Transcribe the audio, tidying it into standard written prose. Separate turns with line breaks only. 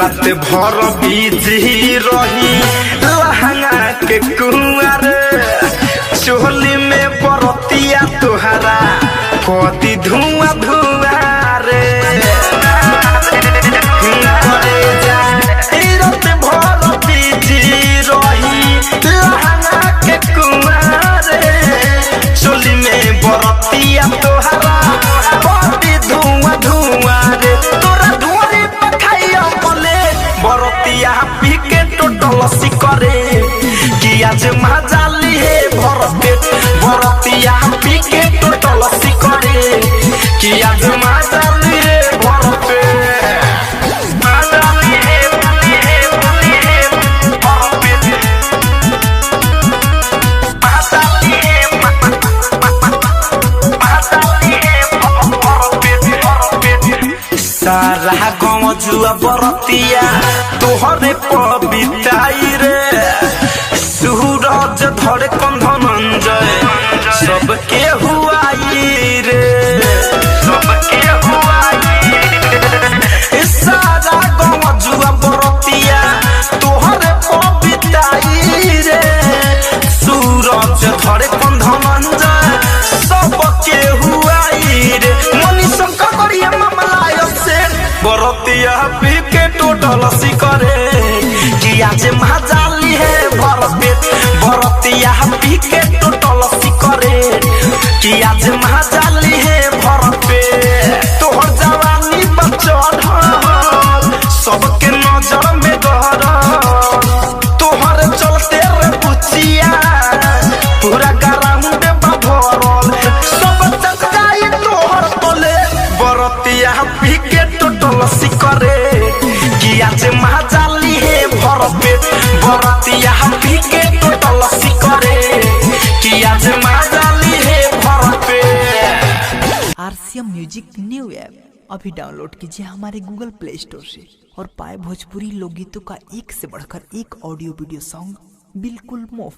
रात भर बिजी रही लहंगा के कुंवर चोली में बरतिया तुहरा कति धुआं धुआं रे रात भर बिजी रही लहंगा के कुंवर चोली में बरतिया तुहरा कति धुआं धुआं रे तोरा धुआं पखाइया बोले बरतिया पी के टोटल सिकरे कि आज मजाली है भरपेट बरतिया पी के टोटल सिकरे कि आज मजाली है भरपेट मजाली है भरपेट मजाली है भरपेट सारा गाँव जुआ बरतिया तोहरे पबिताई रे सूरज धरे कंधनंजय सबके हुआई रे सबके हुआई सारा गाँव जुआ बरतिया तोहरे पबिताई रे सूरज धरे कंधनंजय सबके हुआई रे मनी शंकर करिया मामला से बरतिया पी के टोटल सिकरे कि आज मजाली है भरपेट बरतिया पी के टोटल सिकरे कि आज मजाली है भरपेट तोहर जवानी बचल सबके नजर में गहर तोहर चलते रे पुचिया पूरा ग्राउंड भरल सब चक जाई तोहर तले बरतिया पी के टोटल सिकरे कि आज मजाली है भरपेट बरतिया पी के टोटल सिकरे कि आज मजाली है भरपेट।
आरसीएम म्यूजिक न्यू ऐप अभी डाउनलोड कीजिए हमारे गूगल प्ले स्टोर से और पाए भोजपुरी लोकगीतों का एक से बढ़कर एक ऑडियो वीडियो सॉन्ग बिल्कुल मुफ्त।